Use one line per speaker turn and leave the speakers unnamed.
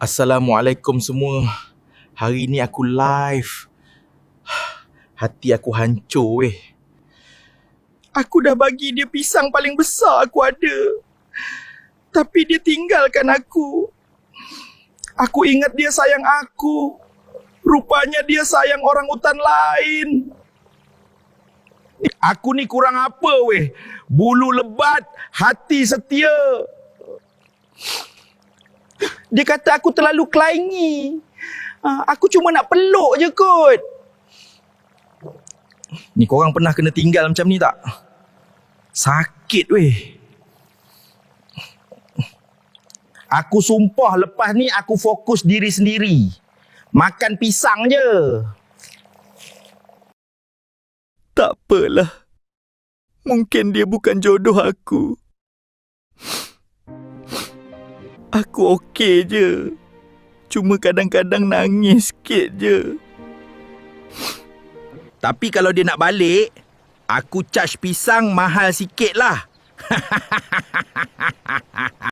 Assalamualaikum semua. Hari ni aku live. Hati aku hancur weh. Aku dah bagi dia pisang paling besar aku ada. Tapi dia tinggalkan aku. Aku ingat dia sayang aku. Rupanya dia sayang orang hutan lain. Aku ni kurang apa weh? Bulu lebat, hati setia. Dia kata aku terlalu clingy. Aku cuma nak peluk je kot. Ni korang pernah kena tinggal macam ni tak? Sakit weh. Aku sumpah lepas ni aku fokus diri sendiri. Makan pisang je. Tak apalah. Mungkin dia bukan jodoh aku. Aku okey je. Cuma kadang-kadang nangis sikit je. Tapi kalau dia nak balik, aku charge pisang mahal sikit lah.